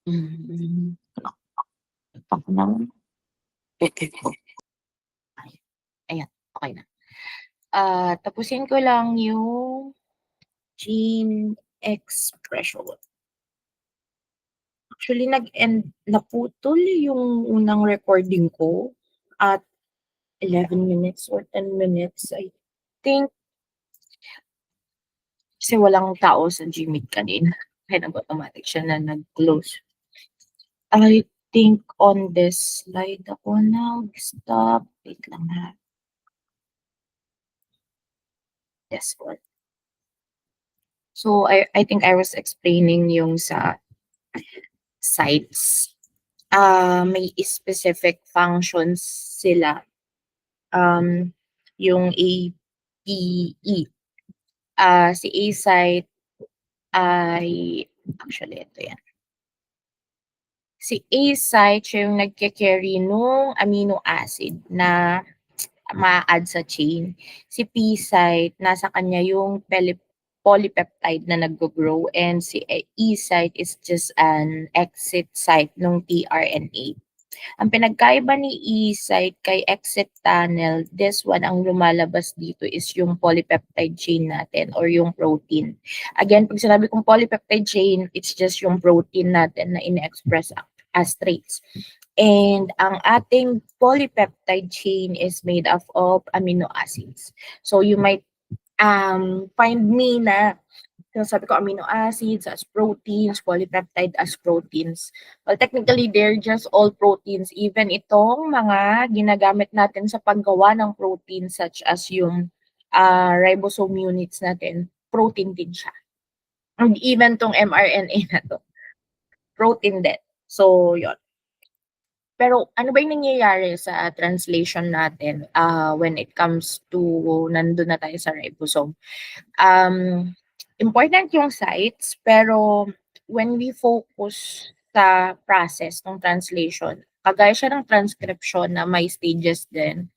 Hmm, ako naman. Ayan, okey na. Tapusin ko lang yung gene expression. Actually naputol yung unang recording ko at 11 minutes or 10 minutes, I think, kasi walang tao sa Gmeet kanina kaya nag-automatic siya na nag-close. I think on this slide ako nag-stop, wait lang ha. This one. So I think I was explaining yung sa sites. May specific functions sila, um, yung A, P, E. Si A site ay actually ito yan. Si A site siya yung nagke-carry nung amino acid na ma-a-add sa chain. Si P site nasa kanya yung polypeptide na naggo-grow, and si E site is just an exit site nung tRNA. Ang pinagkaiba ni E site kay exit tunnel, this one ang lumalabas dito is yung polypeptide chain natin or yung protein. Again, pag sinabi kong polypeptide chain, it's just yung protein natin na ine-express as traits. And ang ating polypeptide chain is made up of amino acids. So you might find me na sinasabi ko amino acids as proteins, polypeptide as proteins. Well, technically, they're just all proteins. Even itong mga ginagamit natin sa paggawa ng protein such as yung ribosome units natin, protein din siya. And even tong mRNA na to, protein din. So, yon. Pero ano ba yung nangyayari sa translation natin when it comes to nandun na tayo sa ribosome? Important yung sites, pero when we focus sa process ng translation, kagaya siya ng transcription na may stages din,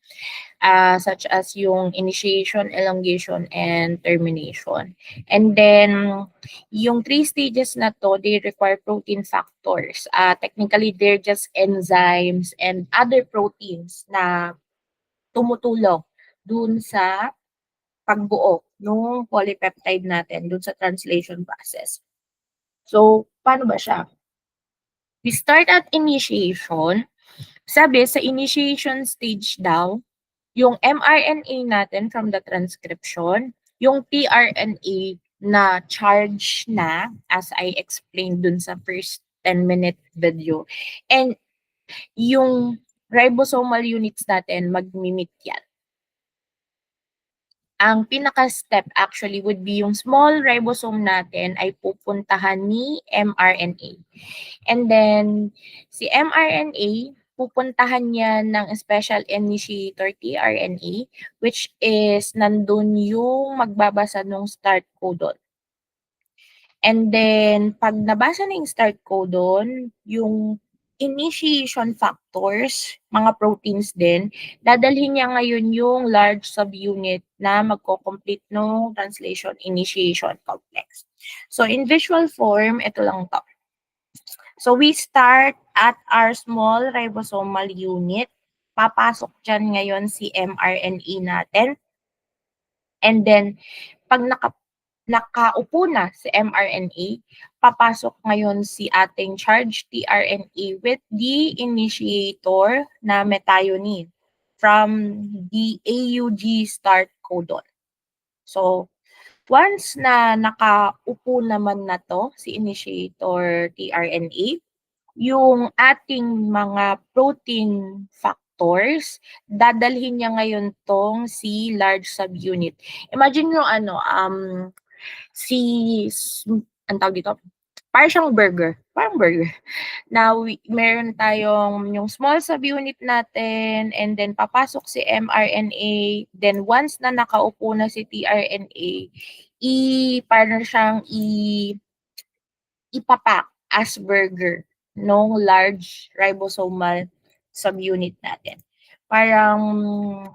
such as yung initiation, elongation, and termination. And then, yung 3 stages na to, they require protein factors. Technically, they're just enzymes and other proteins na tumutulong dun sa pagbuo nung polypeptide natin dun sa translation process. So, paano ba siya? We start at initiation. Sabi, sa initiation stage daw, yung mRNA natin from the transcription, yung tRNA na charge na, as I explained dun sa first 10-minute video, and yung ribosomal units natin, magmi-meet yan. Ang pinaka-step actually would be yung small ribosome natin ay pupuntahan ni mRNA. And then, si mRNA, pupuntahan niya ng special initiator tRNA, which is nandun yung magbabasa ng start codon. And then, pag nabasa na yung start codon, yung initiation factors, mga proteins din, dadalhin niya ngayon yung large subunit na magko-complete ng translation initiation complex. So, in visual form, ito lang to. So, we start at our small ribosomal unit. Papasok dyan ngayon si mRNA natin. And then, pag nakaupo na si mRNA, papasok ngayon si ating charged tRNA with the initiator na methionine from the AUG start codon. So, once na nakaupo naman na to si initiator tRNA, yung ating mga protein factors, dadalhin niya ngayon tong si large subunit. Imagine yung si anong tawag dito? Parang siyang burger, parang burger. Now, meron tayong yung small subunit natin, and then papasok si mRNA, then once na nakaupo na si tRNA, parang siyang ipapak as burger nung large ribosomal subunit natin. Parang,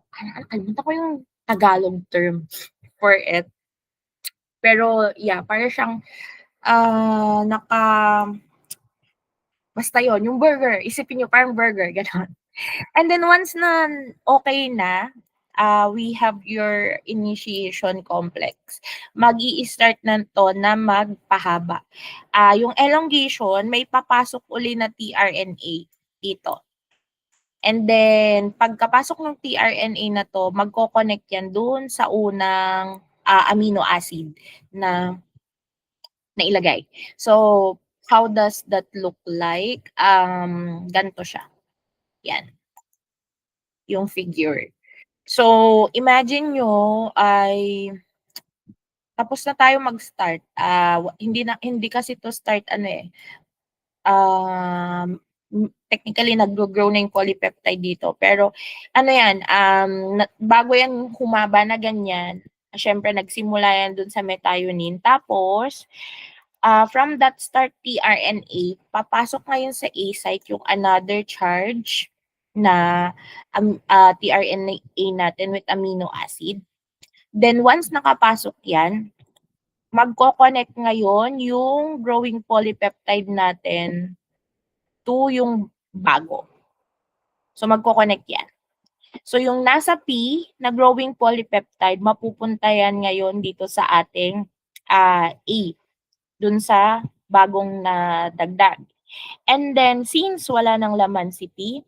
nakalimutan ko yung Tagalog term for it. Pero yeah, parang siyang Basta yon yung burger, isipin niyo parang burger, gano'n. And then once na okay na, we have your initiation complex. Mag-i-start na 'to na magpahaba. Yung elongation may papasok uli na tRNA dito. And then pagkapasok ng tRNA na 'to, magko-connect yan dun sa unang, amino acid na nailagay. So, how does that look like? Ganito siya, yan, yung figure. So, imagine nyo ay tapos na tayo mag-start. Hindi kasi to start ano eh. Technically naggo-grow na yung polypeptide dito. Pero ano yan, bago yan humaba na ganyan, syempre nagsimula yan dun sa methionine. Tapos, from that start tRNA, papasok ngayon sa A site yung another charge na tRNA natin with amino acid. Then once nakapasok yan, magko-connect ngayon yung growing polypeptide natin to yung bago. So magko-connect yan. So yung nasa P na growing polypeptide, mapupunta yan ngayon dito sa ating A, dun sa bagong nadagdag. And then since wala nang laman si P,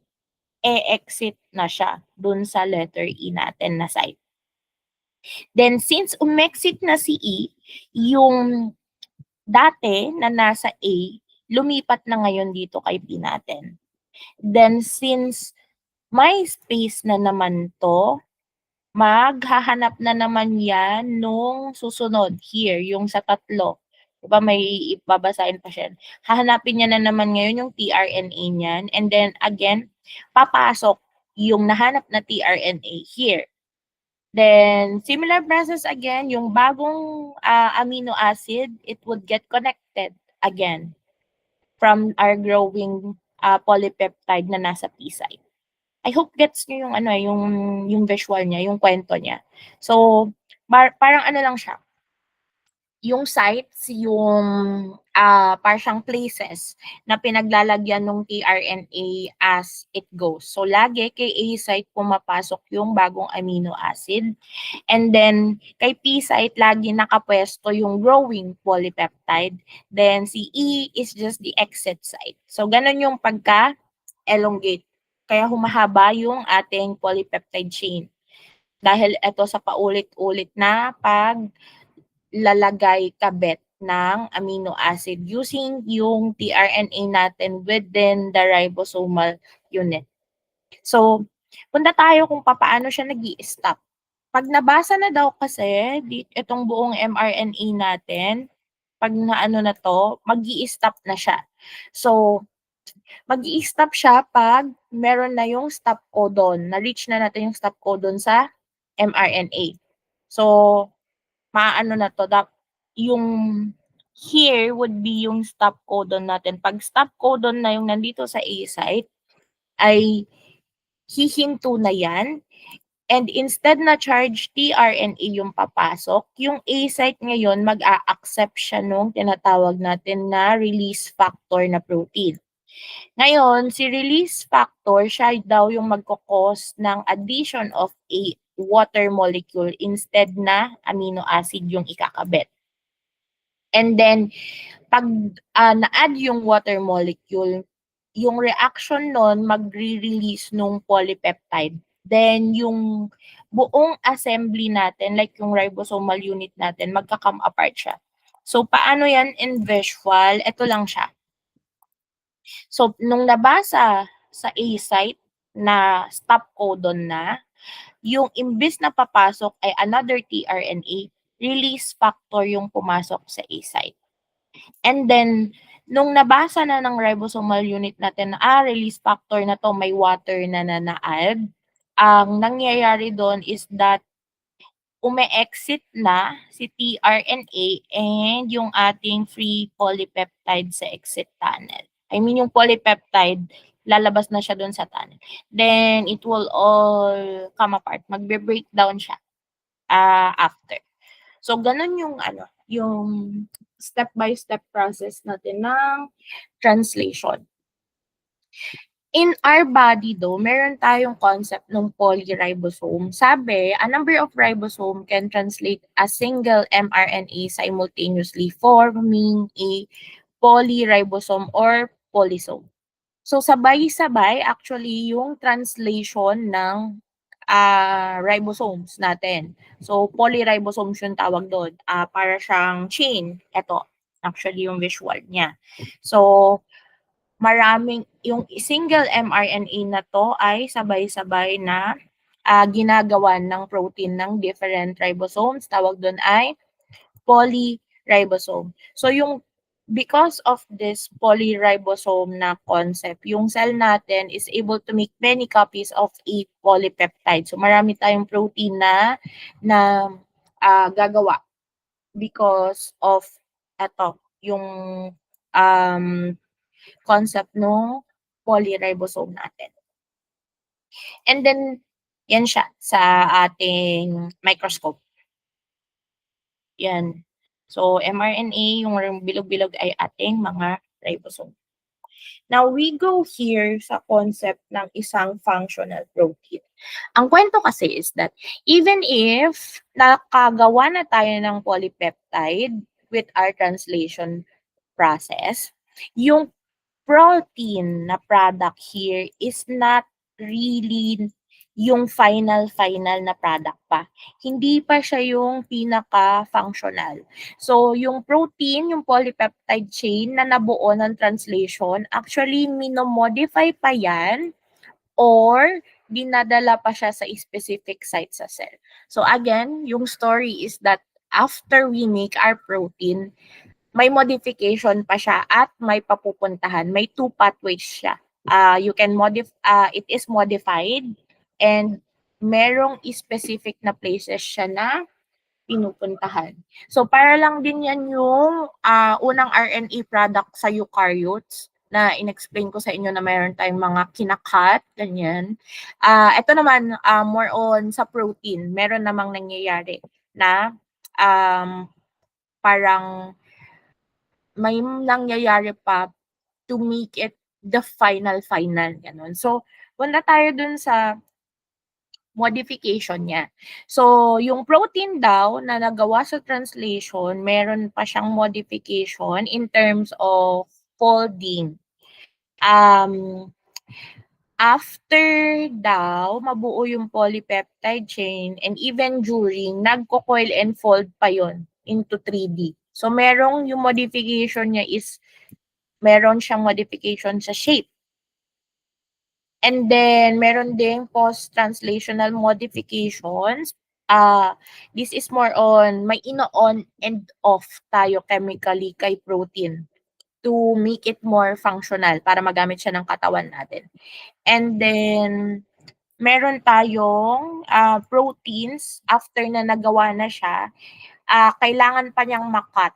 e-exit na siya dun sa letter E natin na site. Then since umexit na si E, yung dati na nasa A, lumipat na ngayon dito kay B natin. Then since may space na naman to, maghahanap na naman yan nung susunod here, yung sa tatlo. Diba may ibabasahin pa siya. Hahanapin niya na naman ngayon yung tRNA niyan. And then again, papasok yung nahanap na tRNA here. Then, similar process again, yung bagong amino acid, it would get connected again from our growing polypeptide na nasa P site. I hope gets nyo yung ano yung visual niya, yung kwento niya. So, parang ano lang siya. Yung sites, yung parang places na pinaglalagyan ng tRNA as it goes. So, lagi kay A site pumapasok yung bagong amino acid. And then, kay P site, lagi nakapwesto yung growing polypeptide. Then, si E is just the exit site. So, ganun yung pagka-elongate. Kaya humahaba yung ating polypeptide chain. Dahil ito sa paulit-ulit na paglalagay kabit ng amino acid using yung tRNA natin within the ribosomal unit. So, punta tayo kung paano siya nag-i-stop. Pag nabasa na daw kasi itong buong mRNA natin, pag naano na to, mag-i-stop na siya. So, mag-i-stop siya pag meron na yung stop codon. Na-reach na natin yung stop codon sa mRNA. So, maano na to, yung here would be yung stop codon natin. Pag stop codon na yung nandito sa A site, ay hihinto na yan. And instead na charge tRNA yung papasok, yung A site ngayon mag-a-accept siya nung tinatawag natin na release factor na protein. Ngayon, si release factor, siya daw yung magkakos ng addition of a water molecule instead na amino acid yung ikakabit. And then, pag na-add yung water molecule, yung reaction nun magre-release nung polypeptide. Then, yung buong assembly natin, like yung ribosomal unit natin, magka-come apart siya. So, paano yan in visual? Ito lang siya. So, nung nabasa sa A site na stop codon na, yung imbis na papasok ay another tRNA, release factor yung pumasok sa A site. And then, nung nabasa na ng ribosomal unit natin na release factor na to, may water na na-add, ang nangyayari doon is that ume-exit na si tRNA and yung ating free polypeptide sa exit tunnel. I mean, yung polypeptide, lalabas na siya doon sa tunnel. Then, it will all come apart. Magbe-breakdown siya after. So, ganun yung yung step-by-step process natin ng translation. In our body though, meron tayong concept ng polyribosome. Sabi, a number of ribosome can translate a single mRNA simultaneously forming a polyribosome or polysome. So sabay-sabay actually yung translation ng ribosomes natin. So polyribosomes yung tawag doon. Para siyang chain. Ito, actually yung visual niya. So maraming yung single mRNA na to ay sabay-sabay na ginagawa ng protein ng different ribosomes. Tawag doon ay polyribosome. So yung because of this polyribosome na concept, yung cell natin is able to make many copies of a polypeptide. So marami tayong protein na gagawa because of eto, yung um, concept ng polyribosome natin. And then, yan siya sa ating microscope. Yan. So, mRNA, yung bilog-bilog ay ating mga ribosome. Now, we go here sa concept ng isang functional protein. Ang kwento kasi is that even if nakagawa na tayo ng polypeptide with our translation process, yung protein na product here is not really yung final na product pa. Hindi pa siya yung pinaka-functional. So, yung protein, yung polypeptide chain na nabuo ng translation, actually minomodify pa yan or dinadala pa siya sa specific site sa cell. So, again, yung story is that after we make our protein, may modification pa siya at may papupuntahan. May two pathways siya. It is modified and merong specific na places siya na pinupuntahan. So, para lang din yan yung unang RNA product sa eukaryotes na inexplain ko sa inyo na mayroon tayong mga kinakat, ganyan. Ito naman, more on sa protein. Meron namang nangyayari na parang may nangyayari pa to make it the final, gano'n. So, punta tayo dun sa modification niya. So, yung protein daw na nagawa sa translation, meron pa siyang modification in terms of folding. After daw mabuo yung polypeptide chain and even during, nagko-coil and fold pa yon into 3D. So, merong yung modification niya is meron siyang modification sa shape. And then, meron ding post-translational modifications. This is more on, may ino-on and off tayo chemically kay protein to make it more functional para magamit siya ng katawan natin. And then, meron tayong proteins, after na nagawa na siya, kailangan pa niyang makat.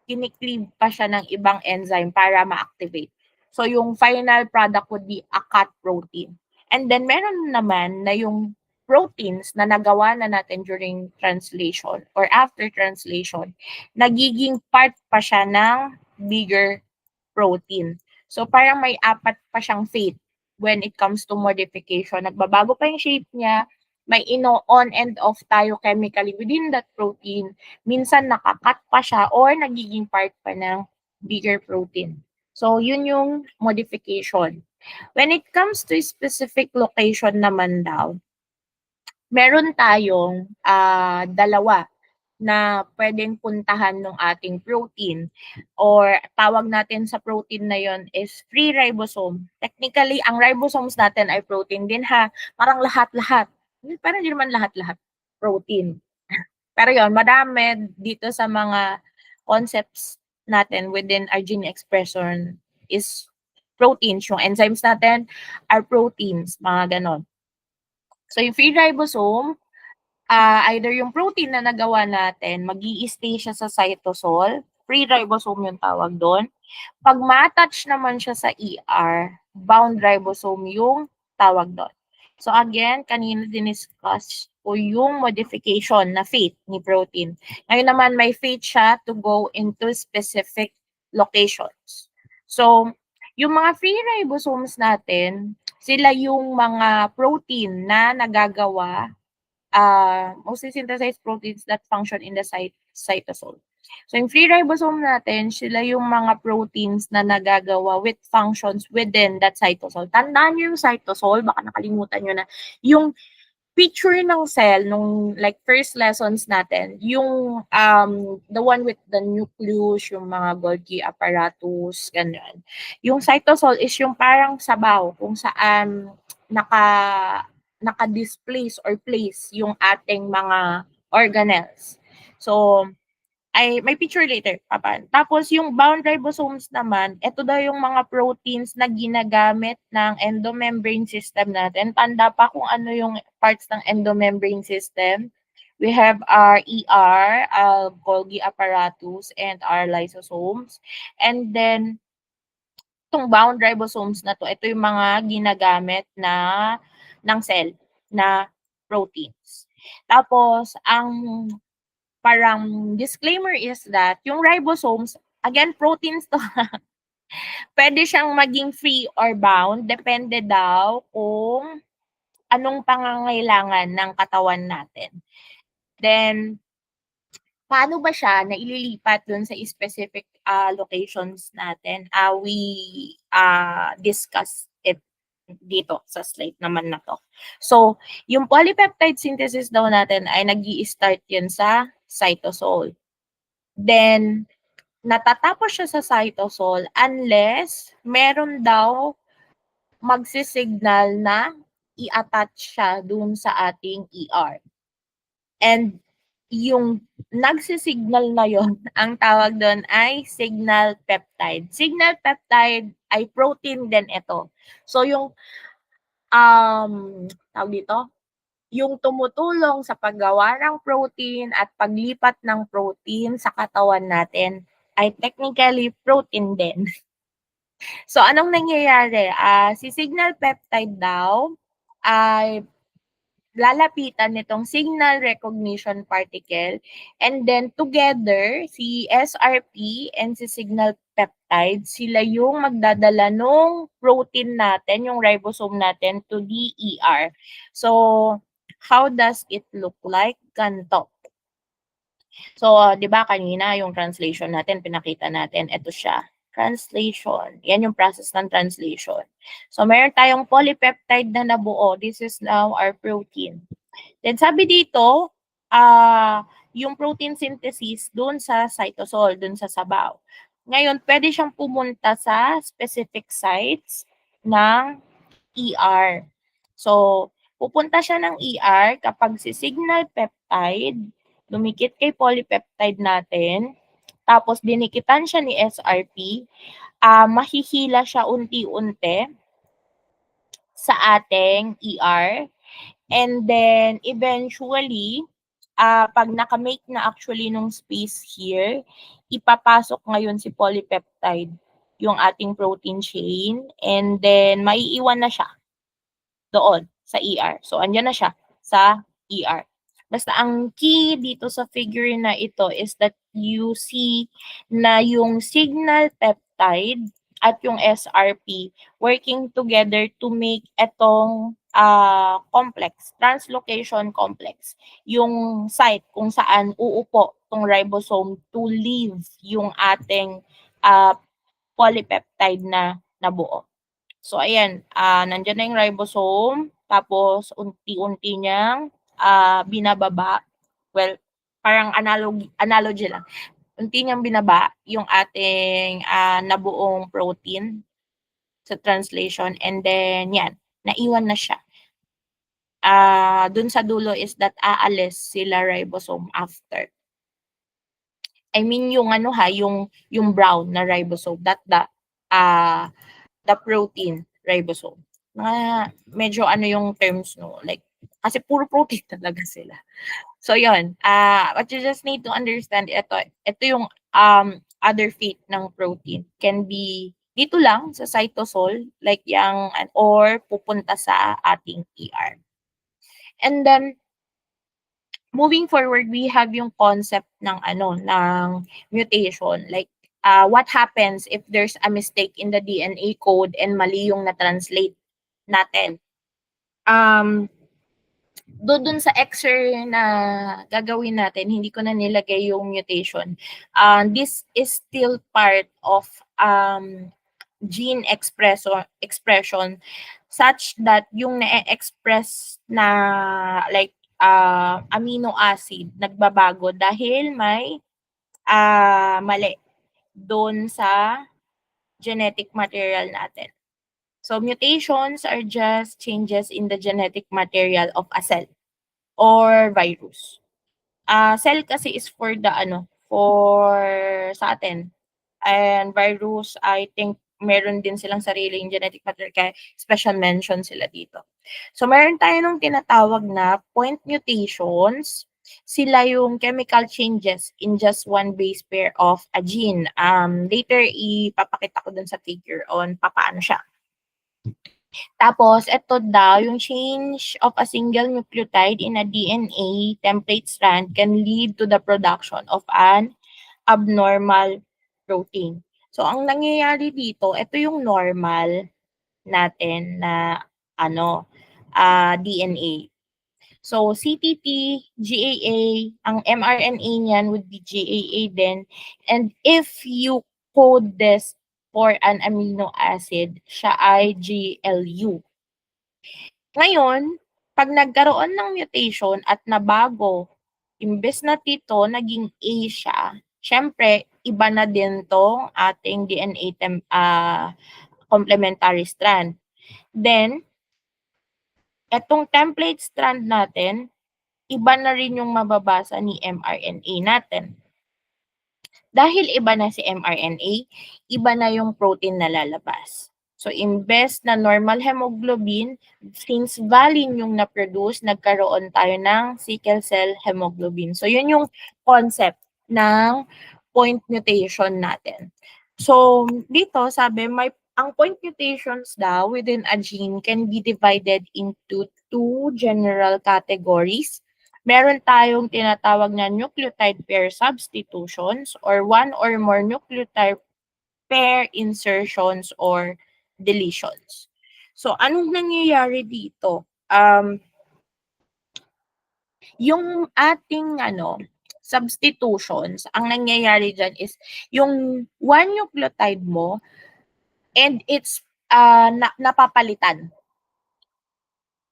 Kinikleave pa siya ng ibang enzyme para ma-activate. So, yung final product would be a cut protein. And then, meron naman na yung proteins na nagawa na natin during translation or after translation, nagiging part pa siya ng bigger protein. So, parang may apat pa siyang fate when it comes to modification. Nagbabago pa yung shape niya, may on and off tayo chemically within that protein. Minsan nakakat pa siya or nagiging part pa ng bigger protein. So, yun yung modification. When it comes to specific location naman daw, meron tayong dalawa na pwedeng puntahan ng ating protein or tawag natin sa protein na yon is free ribosome. Technically, ang ribosomes natin ay protein din ha. Parang lahat-lahat. Parang hindi naman lahat-lahat protein. Pero yon, madami dito sa mga concepts natin within our gene expression is proteins. Yung enzymes natin are proteins, mga ganon. So, yung free ribosome, either yung protein na nagawa natin, mag-i-stay siya sa cytosol, free ribosome yung tawag doon. Pag ma-attach naman siya sa ER, bound ribosome yung tawag doon. So again, kanina diniscuss ko yung modification na fate ni protein. Ngayon naman, may fate siya to go into specific locations. So, Yung mga free ribosomes natin, sila yung mga protein na nagagawa, mostly synthesized proteins that function in the cytosol. So yung free ribosome natin, sila yung mga proteins na nagagawa with functions within that cytosol. Tandaan nyo yung cytosol, baka nakalimutan nyo na, yung picture ng cell nung like first lessons natin, yung the one with the nucleus, yung mga Golgi apparatus, ganyan. Yung cytosol is yung parang sabaw kung saan naka-displace or place yung ating mga organelles. So, may picture later, papan. Tapos yung bound ribosomes naman, ito daw yung mga proteins na ginagamit ng endomembrane system natin. Tanda pa kung ano yung parts ng endomembrane system. We have our ER, Golgi apparatus, and our lysosomes. And then, itong bound ribosomes na to, ito yung mga ginagamit ng cell na proteins. Tapos, ang parang disclaimer is that yung ribosomes, again, proteins to, pwede siyang maging free or bound, depende daw kung anong pangangailangan ng katawan natin. Then, paano ba siya na ililipat dun sa specific locations natin? We discuss it dito sa slide naman na to. So, yung polypeptide synthesis daw natin ay nag-i-start yun sa cytosol. Then, natatapos siya sa cytosol unless meron daw magsisignal na i-attach siya dun sa ating ER. And yung nagsisignal na yon, ang tawag doon ay signal peptide. Signal peptide ay protein din ito. So yung tawag dito, yung tumutulong sa paggawa ng protein at paglipat ng protein sa katawan natin ay technically protein din. So anong nangyayari? Si signal peptide daw ay lalapitan nitong signal recognition particle, and then together si SRP and si signal peptide, sila yung magdadala nung protein natin, yung ribosome natin, to the ER. So how does it look like? Ganito. So, 'di ba kanina yung translation natin, pinakita natin, ito siya. Translation. Yan yung process ng translation. So, meron tayong polypeptide na nabuo. This is now our protein. Then, sabi dito, yung protein synthesis dun sa cytosol, dun sa sabaw. Ngayon, pwede siyang pumunta sa specific sites ng ER. So, pupunta siya ng ER kapag si signal peptide dumikit kay polypeptide natin, tapos dinikitan siya ni SRP, mahihila siya unti-unti sa ating ER. And then, eventually, pag nakamake na actually nung space here, ipapasok ngayon si polypeptide, yung ating protein chain, and then maiiwan na siya doon sa ER. So, andyan na siya sa ER. Basta ang key dito sa figure na ito is that you see na yung signal peptide at yung SRP working together to make itong complex, translocation complex, yung site kung saan uupo tong ribosome to leave yung ating polypeptide na nabuo. So, ayan, nandiyan na yung ribosome, tapos unti-unti niyang binababa. Well, parang analogy lang. Unti niyang binaba yung ating nabuong protein sa translation, and then yan, naiwan na siya. Dun sa dulo is that aalis sila ribosome after. I mean yung yung brown na ribosome, that the protein ribosome. Medyo yung terms, no? Like, kasi puro protein talaga sila. So, yun. What you just need to understand, ito yung other fate ng protein. Can be dito lang sa cytosol, like or pupunta sa ating ER. And then, moving forward, we have yung concept ng mutation. Like, what happens if there's a mistake in the DNA code and mali yung na-translate natin. Dun sa exer na gagawin natin, hindi ko na nilagay yung mutation. This is still part of gene expression such that yung na-express na like amino acid nagbabago dahil may mali doon sa genetic material natin. So mutations are just changes in the genetic material of a cell or virus. Cell kasi is for the for sa atin. And virus, I think meron din silang sariling genetic material kaya special mention sila dito. So meron tayo nung tinatawag na point mutations. Sila yung chemical changes in just one base pair of a gene. Later ipapakita ko dun sa figure on paano siya. Tapos, ito daw, yung change of a single nucleotide in a DNA template strand can lead to the production of an abnormal protein. So, ang nangyayari dito, ito yung normal natin na DNA. So, CTT, GAA, ang mRNA niyan would be GAA din. And if you code this for an amino acid, siya ay GLU. Ngayon, pag nagkaroon ng mutation at nabago, imbes na dito naging A siya, syempre, iba na din tong ating DNA complementary strand. Then, etong template strand natin, iba na rin yung mababasa ni mRNA natin. Dahil iba na si mRNA, iba na yung protein na lalabas. So, imbes na normal hemoglobin, since valine yung na-produce, nagkaroon tayo ng sickle cell hemoglobin. So, yun yung concept ng point mutation natin. So, dito sabi, ang point mutations daw within a gene can be divided into two general categories. Meron tayong tinatawag na nucleotide pair substitutions or one or more nucleotide pair insertions or deletions. So, anong nangyayari dito? Yung ating substitutions, ang nangyayari dyan is yung one nucleotide mo and it's napapalitan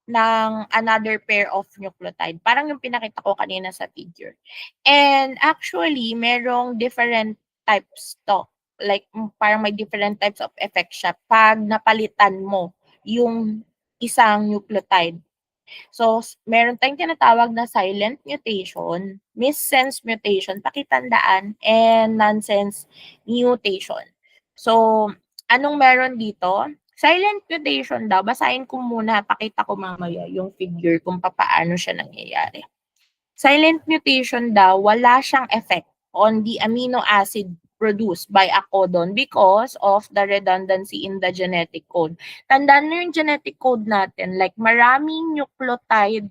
ng another pair of nucleotide. Parang yung pinakita ko kanina sa figure. And actually, merong different types to. Like, parang may different types of effect siya pag napalitan mo yung isang nucleotide. So, meron tayong tinatawag na silent mutation, missense mutation, pakitandaan, and nonsense mutation. So, anong meron dito? Silent mutation daw, basahin ko muna, pakita ko mamaya yung figure kung paano siya nangyayari. Silent mutation daw, wala siyang effect on the amino acid produced by a codon because of the redundancy in the genetic code. Tandaan nyo yung genetic code natin, like maraming nucleotide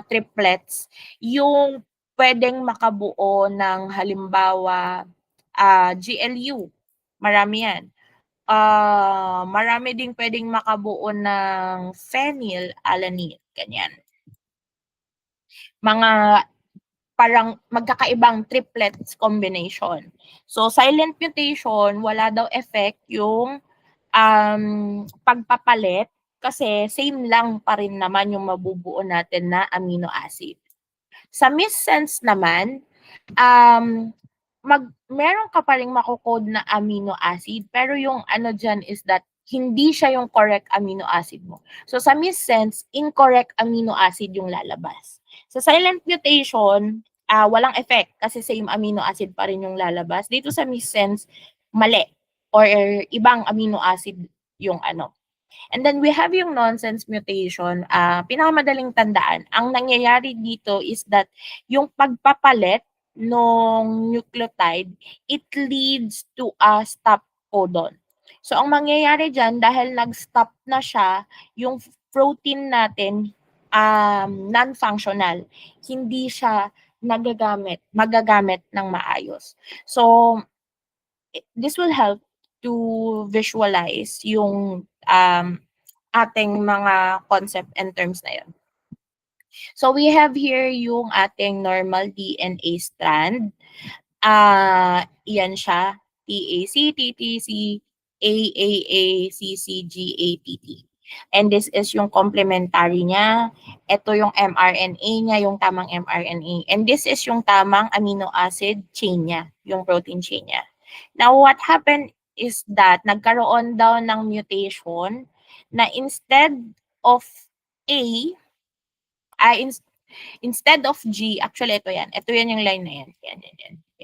triplets yung pwedeng makabuo ng halimbawa GLU. Marami yan. Marami ding pwedeng makabuo ng phenylalanine, ganyan. Mga parang magkakaibang triplets combination. So, silent mutation, wala daw effect yung pagpapalit kasi same lang pa rin naman yung mabubuo natin na amino acid. Sa missense naman, meron ka pa rin makukode na amino acid, pero yung dyan is that hindi siya yung correct amino acid mo. So sa missense, incorrect amino acid yung lalabas. Sa silent mutation, walang effect kasi same amino acid pa rin yung lalabas. Dito sa missense, mali or ibang amino acid yung And then we have yung nonsense mutation. Pinakamadaling tandaan, ang nangyayari dito is that yung pagpapalit ng nucleotide, it leads to a stop codon. So, ang mangyayari dyan, dahil nag-stop na siya, yung protein natin, non-functional. Hindi siya magagamit ng maayos. So, this will help to visualize yung ating mga concept and terms na yun. So we have here yung ating normal DNA strand. Iyan siya, TAC, TTC, AAA, CCGATT. And this is yung complementary niya. Ito yung mRNA niya, yung tamang mRNA. And this is yung tamang amino acid chain niya, yung protein chain niya. Now, what happened is that nagkaroon daw ng mutation na instead of A, instead of G, actually ito yan. Ito yan yung line na yan. Yan.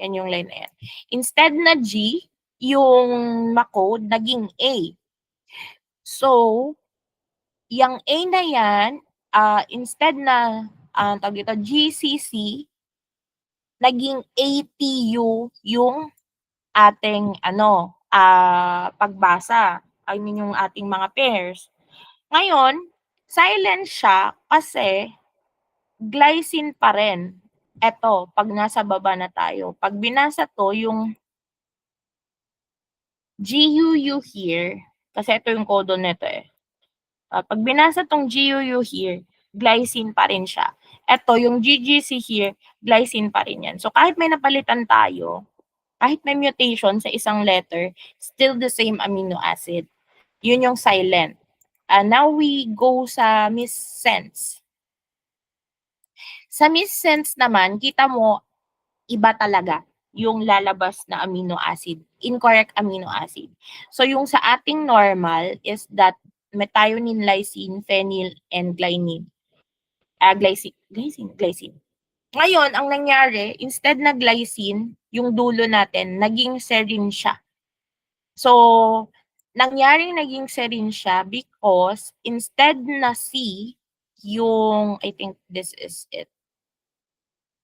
Yan yung line na yan. Instead na G, yung makode, naging A. So, yung A na yan, instead na, tawag dito, GCC, naging ATU yung ating, pagbasa. I mean, yung ating mga pairs. Ngayon, silent siya kasi glycine pa rin. Eto, pag nasa baba na tayo. Pag binasa to, yung GUU here, kasi ito yung codon nito eh. Pag binasa tong GUU here, glycine pa rin siya. Eto, yung GGC here, glycine pa rin yan. So, kahit may napalitan tayo, kahit may mutation sa isang letter, still the same amino acid. Yun yung silent. Now we go sa missense. Sa missense naman, kita mo, iba talaga yung lalabas na amino acid, incorrect amino acid. So yung sa ating normal is that methionine, lysine, phenyl, and glycine. Glycine. Ngayon, ang nangyari, instead na glycine, yung dulo natin, naging serine siya. So, nangyaring naging serine siya because instead na C, yung, I think this is it.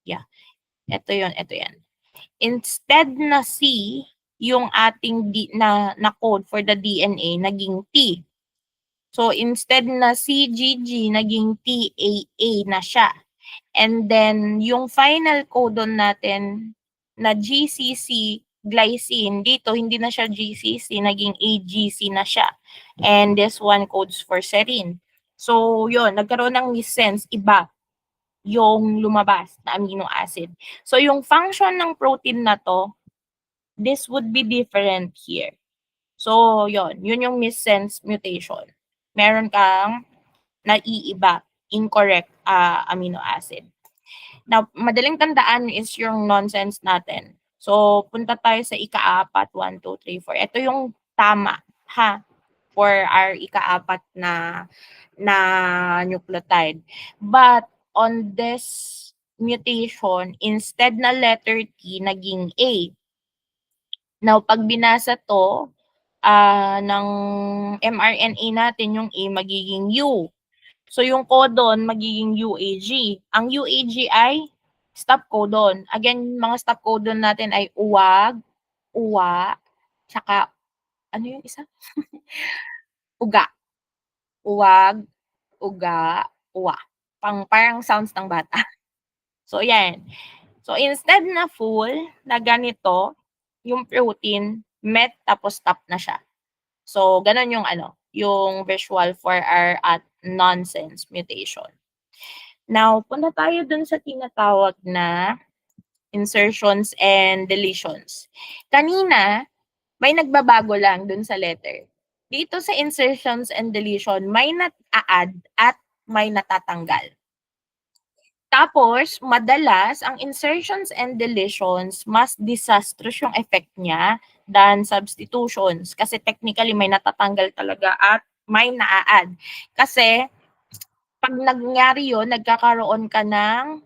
Yeah. Ito yan. Instead na C, yung ating na code for the DNA, naging T. So, instead na CGG, naging TAA na siya. And then, yung final codon natin na GCC glycine, dito hindi na siya GCC, naging AGC na siya. And this one codes for serine. So, yun, nagkaroon ng missense, iba yung lumabas na amino acid. So, yung function ng protein na to, this would be different here. So, yun yung missense mutation. Meron kang naiiba, incorrect amino acid. Now, madaling tandaan is yung nonsense natin. So, punta tayo sa ika-apat, 1, 2, 3, 4. Ito yung tama, ha? For our ika-apat na nucleotide. But, on this mutation, instead na letter T, naging A. Now, pag binasa to, ng mRNA natin, yung A magiging U. So, yung codon magiging UAG. Ang UAG ay stop codon. Again, mga stop codon natin ay uwag, uwa, tsaka, ano yung isa? Uga. Uwag, uga, uwa. Parang sounds ng bata. So, yan. So, instead na full na ganito, yung protein, met tapos stop na siya. So, ganun yung yung visual for our nonsense mutation. Now, punta tayo dun sa tinatawag na insertions and deletions. Kanina, may nagbabago lang dun sa letter. Dito sa insertions and deletion, may nat-add at may natatanggal. Tapos, madalas, ang insertions and deletions, mas disastrous yung effect niya than substitutions. Kasi technically, may natatanggal talaga at may na-add. Kasi, pag nangyari yun, nagkakaroon ka ng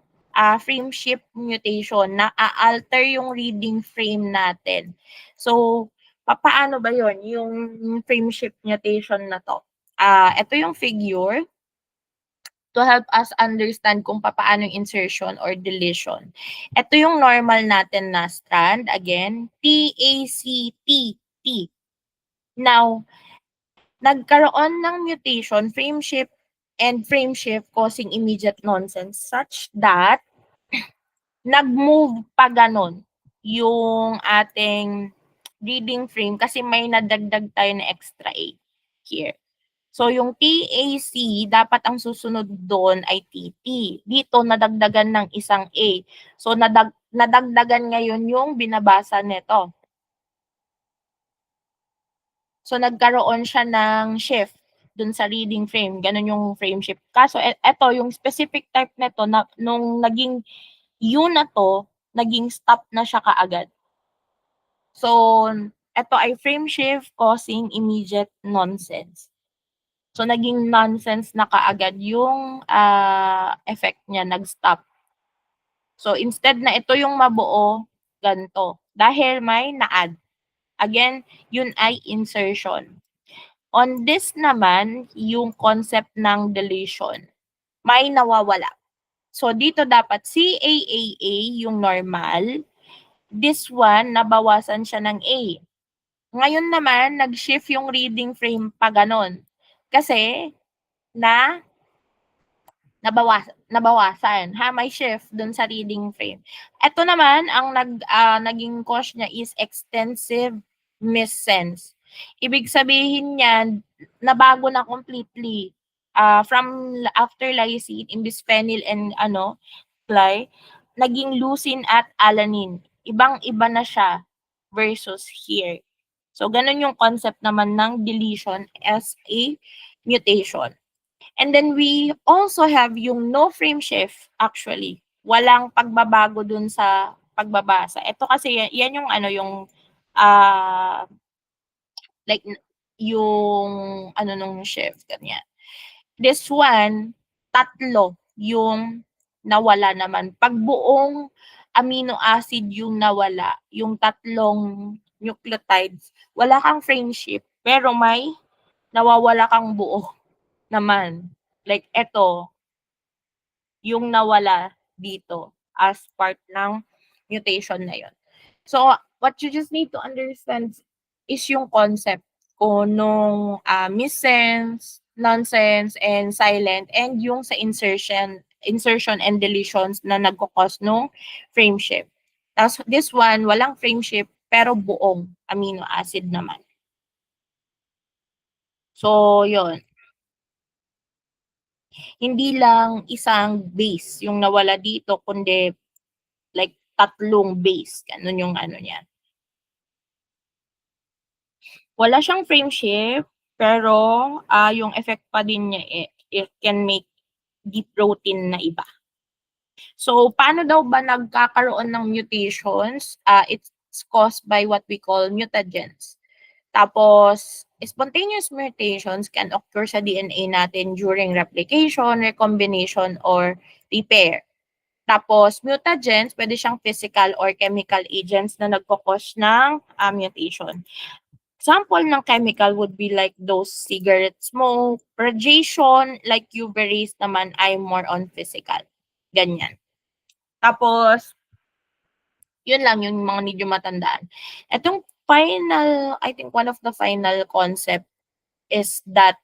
frame shift mutation na a-alter yung reading frame natin. So, paano ba yun? Yung frame shift mutation na to. Ito yung figure to help us understand kung paano yung insertion or deletion. Ito yung normal natin na strand. Again, TACT. Now, nagkaroon ng mutation, frame shift and frame shift causing immediate nonsense such that nag-move pa ganon yung ating reading frame kasi may nadagdag tayo na extra A here. So, yung TAC, dapat ang susunod doon ay TT. Dito, nadagdagan ng isang A. So, nadagdagan ngayon yung binabasa nito. So, nagkaroon siya ng shift dun sa reading frame. Ganun yung frame shift. Kaso, eto, yung specific type nito, nung naging U na to, naging stop na siya kaagad. So, eto ay frame shift causing immediate nonsense. So, naging nonsense na kaagad yung effect niya, nag-stop. So, instead na ito yung mabuo, ganito. Dahil may na-add. Again, yun ay insertion. On this naman, yung concept ng deletion, may nawawala. So, dito dapat CAAA yung normal. This one, nabawasan siya ng A. Ngayon naman, nag-shift yung reading frame pa ganon. Kasi, nabawasan. May shift dun sa reading frame. Ito naman, ang naging cause niya is extensive missense. Ibig sabihin niyan, nabago na completely. From after lysine, bisphenyl and fly, naging leucine at alanine. Ibang-iba na siya versus here. So, ganun yung concept naman ng deletion as a mutation. And then we also have yung no frame shift actually. Walang pagbabago dun sa pagbabasa. Ito kasi yan yung like yung nung shift ganyan. This one, tatlo yung nawala naman. Pag buong amino acid yung nawala, yung tatlong nucleotides, wala kang frame shift, pero may nawawala kang buo naman. Like eto, yung nawala dito as part ng mutation na yun. So, what you just need to understand is yung concept ko nung missense, nonsense, and silent, and yung sa insertion and deletions na nagkakos nung frame shift. Tapos, this one, walang frame shift, pero buong amino acid naman. So, yun. Hindi lang isang base yung nawala dito, kundi like tatlong base. Ganun yung niya. Wala siyang frame shift, pero yung effect pa din niya, it can make the protein na iba. So, paano daw ba nagkakaroon ng mutations? It's caused by what we call mutagens. Tapos, spontaneous mutations can occur sa DNA natin during replication, recombination, or repair. Tapos, mutagens, pwede siyang physical or chemical agents na nagkakos ng mutation. Example ng chemical would be like those cigarette smoke, radiation, like UV rays naman ay more on physical. Ganyan. Tapos, yun lang yung mga medyo matandaan. Itong final, I think one of the final concept is that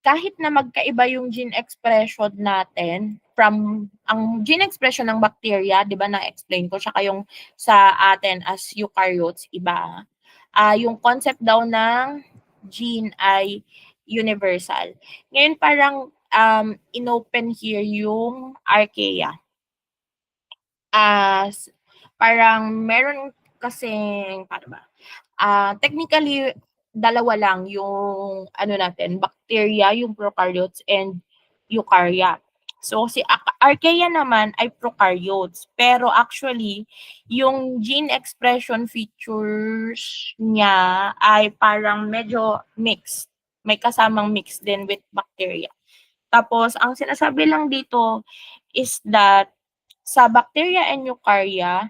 kahit na magkaiba yung gene expression natin from ang gene expression ng bacteria, 'di ba na-explain ko, tsaka yung sa atin as eukaryotes iba. Yung concept daw ng gene ay universal. Ngayon parang inopen here yung archaea. Parang meron kasing paano ba? Technically dalawa lang yung natin, bacteria, yung prokaryotes and eukarya. So si archaea naman ay prokaryotes. Pero actually, yung gene expression features niya ay parang medyo mixed. May kasamang mix din with bacteria. Tapos, ang sinasabi lang dito is that sa bacteria and eukarya,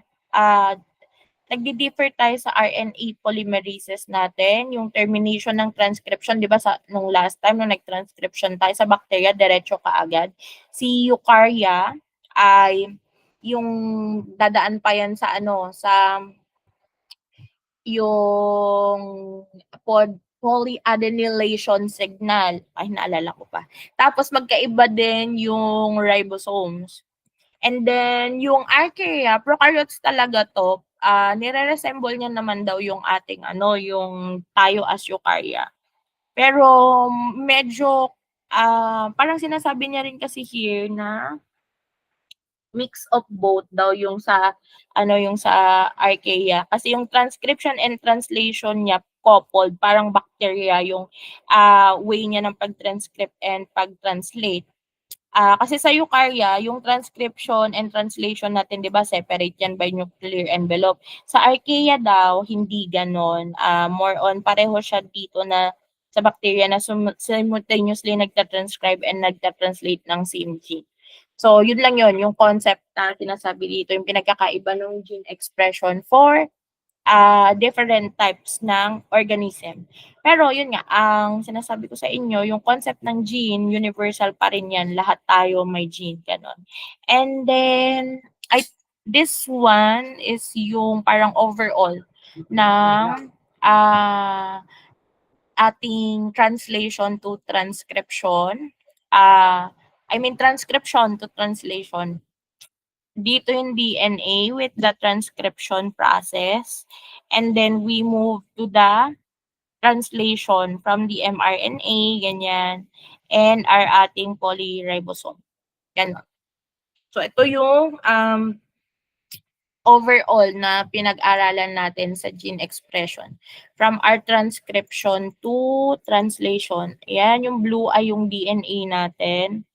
nagdi-differ tayo sa RNA polymerases natin, yung termination ng transcription, 'di ba nung last time nung nag-transcription tayo sa bacteria, diretso kaagad. Si eukarya ay yung dadaan pa yan sa yung polyadenylation signal. Ay, naalala ko pa. Tapos magkaiba din yung ribosomes. And then, yung archaea, prokaryotes talaga to, nire-resemble niya naman daw yung ating ano, yung tayo as eukarya. Pero medyo, parang sinasabi niya rin kasi here na mix of both daw yung sa ano, yung sa archaea. Kasi yung transcription and translation niya coupled, parang bacteria yung, way niya ng pag-transcript and pag-translate. Kasi sa eukarya, yung transcription and translation natin, 'di ba, separate 'yan by nuclear envelope. Sa archaea daw, hindi gano'n. More on pareho siya dito na sa bacteria na simultaneously nagta-transcribe and nagta-translate ng same gene. So, yun lang yun, yung concept na sinasabi dito, yung pinagkakaiba ng gene expression for different types ng organism. Pero yun nga, ang sinasabi ko sa inyo, yung concept ng gene, universal pa rin yan. Lahat tayo may gene, ganon. And then, this one is yung parang overall ng ating translation to transcription. Transcription to translation. Dito yung DNA with the transcription process. And then we move to the translation from the mRNA, ganyan, and our ating polyribosome. Ganon. So, ito yung overall na pinag-aralan natin sa gene expression. From our transcription to translation. Ayan, yung blue ay yung DNA natin.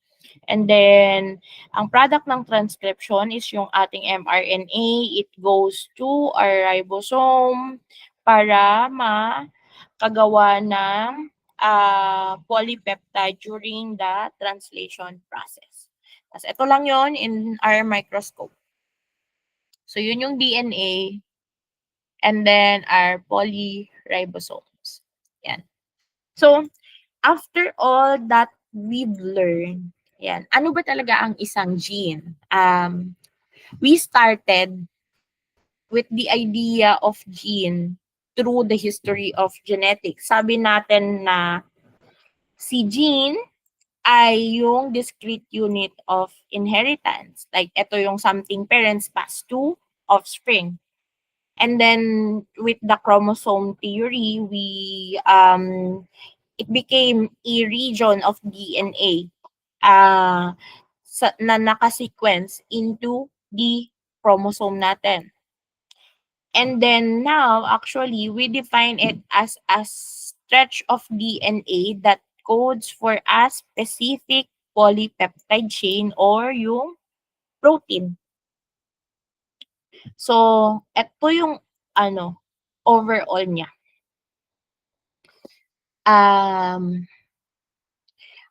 And then, ang product ng transcription is yung ating mRNA. It goes to our ribosome para makagawa ng polypeptide during the translation process. Tapos ito lang yon in our microscope. So, yun yung DNA and then our polyribosomes. Yan. So, after all that we've learned, yan, ano ba talaga ang isang gene? We started with the idea of gene through the history of genetics. Sabi natin na si gene ay yung discrete unit of inheritance. Like, ito yung something parents pass to offspring. And then, with the chromosome theory, it became a region of DNA na nakasequence into the chromosome natin. And then now, actually, we define it as a stretch of DNA that codes for a specific polypeptide chain or yung protein. So, ito yung overall niya.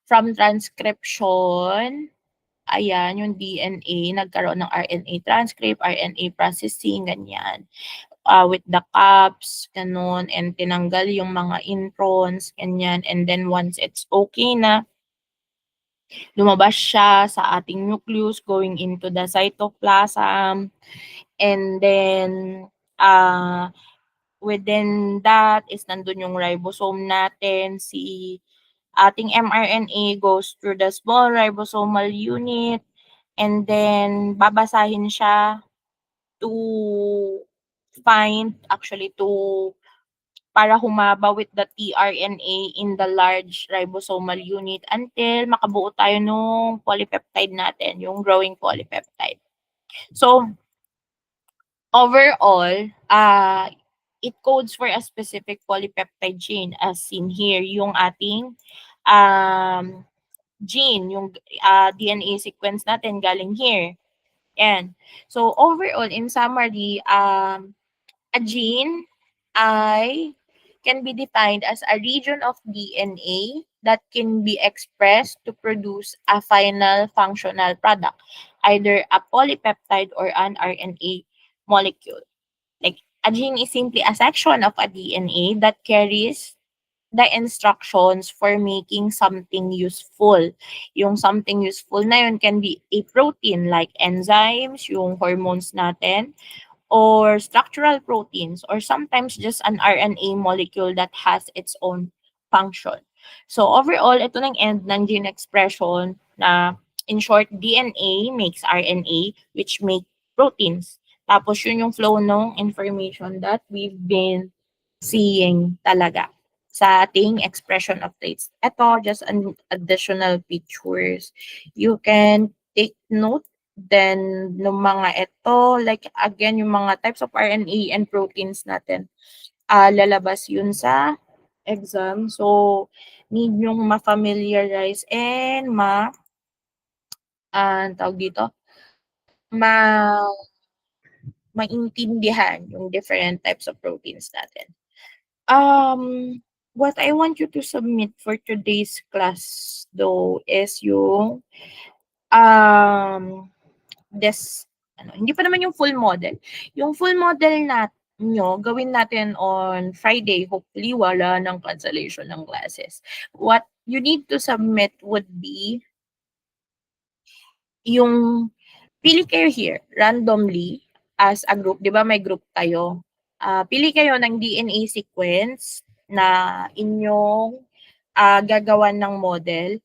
From transcription, ayan, yung DNA, nagkaroon ng RNA transcript, RNA processing, ganyan. With the caps, ganun, and tinanggal yung mga introns, ganyan. And then once it's okay na, lumabas siya sa ating nucleus going into the cytoplasm. And then, within that is nandun yung ribosome natin. Si ating mRNA goes through the small ribosomal unit. And then, babasahin siya to para humaba with the tRNA in the large ribosomal unit until makabuo tayo nung polypeptide natin, yung growing polypeptide. So, overall, it codes for a specific polypeptide chain as seen here, yung ating gene, yung DNA sequence natin galing here. Yan. So, overall, in summary, a gene can be defined as a region of DNA that can be expressed to produce a final functional product, either a polypeptide or an RNA molecule. Like, a gene is simply a section of a DNA that carries the instructions for making something useful. Yung something useful na yun can be a protein like enzymes, yung hormones natin, or structural proteins, or sometimes just an RNA molecule that has its own function. So overall, ito nang end ng gene expression na in short, DNA makes RNA which make proteins. Tapos yun yung flow ng information that we've been seeing talaga sa ating expression of traits. Ito, just an additional pictures. You can take note then ng mga ito, like again, yung mga types of RNA and proteins natin, lalabas yun sa exam. So, need yung ma-familiarize and tawag dito, ma maintindihan yung different types of proteins natin. What I want you to submit for today's class though is yung um this hindi pa naman yung full model. Yung full model nyo, gawin natin on Friday. Hopefully, wala ng cancellation ng classes. What you need to submit would be yung pili kayo here randomly as a group, 'di ba may group kayo? Pili kayo ng DNA sequence na inyong gagawan ng model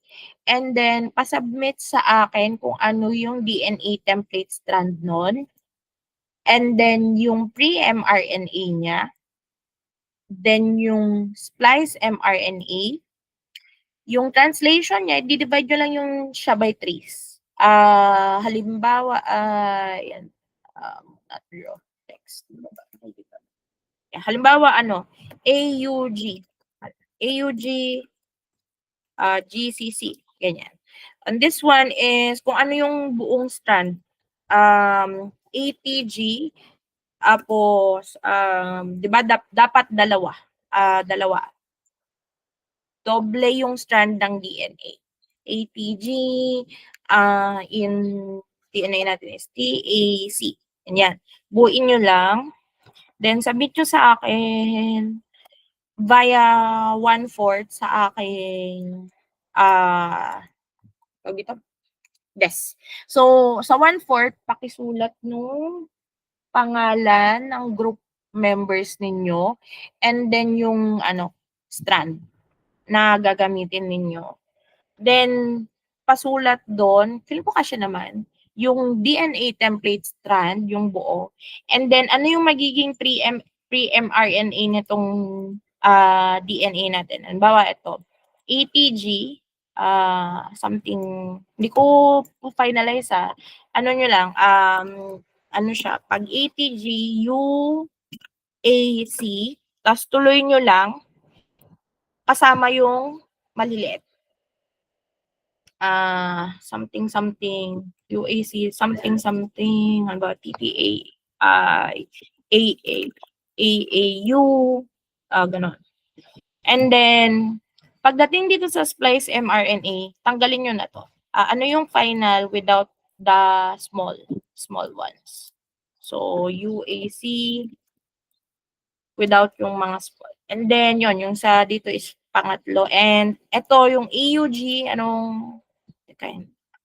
and then pa-submit sa akin kung ano yung DNA template strand nun and then yung pre-mRNA niya, then yung splice mRNA, yung translation niya, i-divide nyo lang yung siya by trees. Halimbawa, yan, not raw text. Halimbawa, AUG, AUG, GCC, ganyan. And this one is kung ano yung buong strand. ATG, tapos, di ba, dapat dalawa. Dalawa. Doble yung strand ng DNA. ATG, in DNA natin is TAC. Ganyan. Buuin nyo lang. Then, submit nyo sa akin via 1/4 sa aking desk. So, sa 1/4, pakisulat nung pangalan ng group members ninyo and then yung strand na gagamitin ninyo. Then, pasulat doon, feel ko kasya naman, yung DNA template strand, yung buo. And then, ano yung magiging pre-mRNA nitong DNA natin. Halimbawa, ito, ATG, something, hindi ko finalize ano nyo lang, ano siya, pag ATG, UAC, tapos tuloy nyo lang, kasama yung maliliit. Something, UAC, something, ano ba, TTA, AA, AAU, ganon. And then, pagdating dito sa splice mRNA, tanggalin nyo na to. Ano yung final without the small ones? So, UAC without yung mga small. And then, yung sa dito is pangatlo. And ito, yung AUG,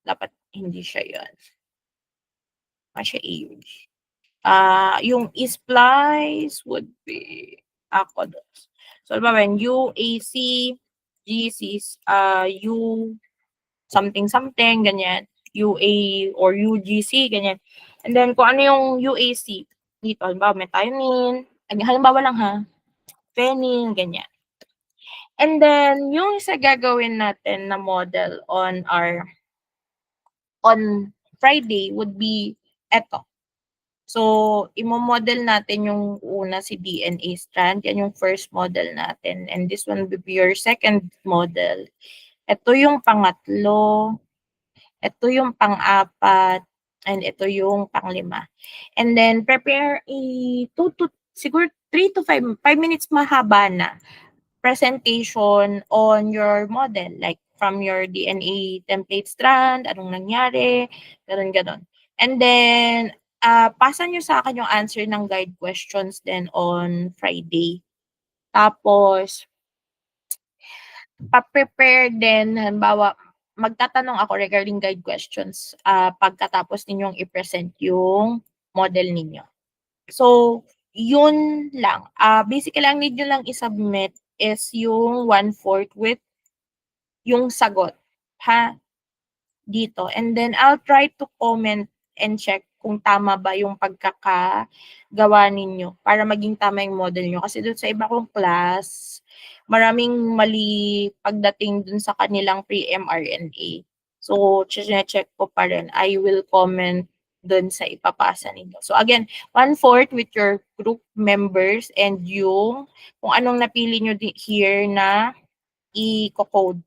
dapat hindi siya yun. Siya AUG. Yung splice would be ako doon. So, when UAC, GC, U something, ganyan. UA or UGC, ganyan. And then, kung ano yung UAC, dito, halimbawa, methionine, halimbawa lang phenyl, ganyan. And then, yung sa gagawin natin na model on Friday would be eto. So, imo-model natin yung una si DNA strand. Yan yung first model natin. And this one will be your second model. Ito yung pangatlo. Ito yung pang-apat. And ito yung pang-5. And then, prepare siguro 3 to 5 minutes mahaba na presentation on your model. Like, from your DNA template strand, anong nangyari, ganon. And then, pasa nyo sa akin yung answer ng guide questions then on Friday. Tapos, pa-prepare din, halimbawa, magtatanong ako regarding guide questions pagkatapos ninyong i-present yung model ninyo. So, yun lang. Basically, ang need nyo lang i-submit is yung 1/4 with yung sagot. Dito. And then, I'll try to comment and check kung tama ba yung pagkakagawa ninyo para maging tama yung model niyo. Kasi dun sa iba kong class, maraming mali pagdating dun sa kanilang pre-mRNA. So, chine-check ko pa rin. I will comment dun sa ipapasa ninyo. So, again, 1/4 with your group members and yung kung anong napili nyo here na i-code.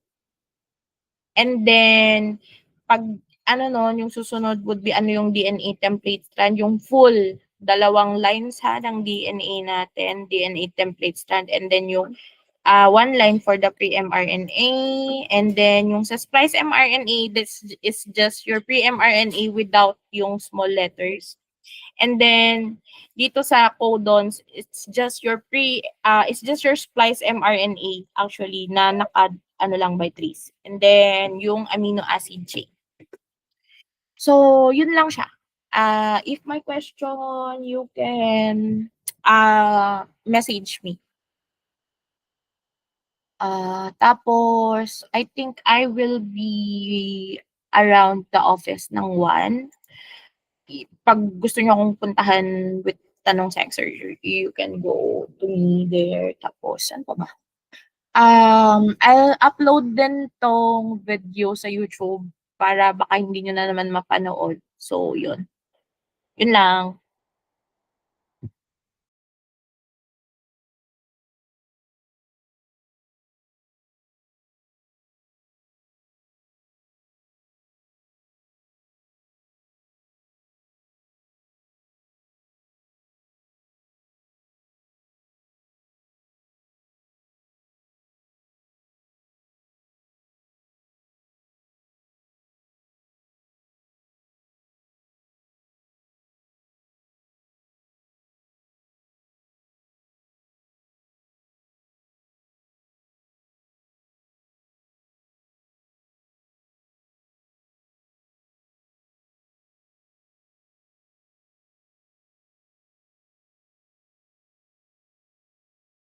And then, pag ano nun, yung susunod would be ano yung DNA template strand, yung full, dalawang lines ha ng DNA natin, DNA template strand, and then yung one line for the pre-mRNA, and then yung sa splice mRNA, this is just your pre-mRNA without yung small letters. And then dito sa codons, it's just your splice mRNA actually na naka ano lang by trees. And then yung amino acid chain. So yun lang siya. If my question, you can message me. Tapos I think I will be around the office ng 1. Pag gusto niyo akong puntahan with tanong sex surgery, you can go to me there. Tapos, ano pa ba? I'll upload din tong video sa YouTube para baka hindi nyo na naman mapanood. So, yun. Yun lang.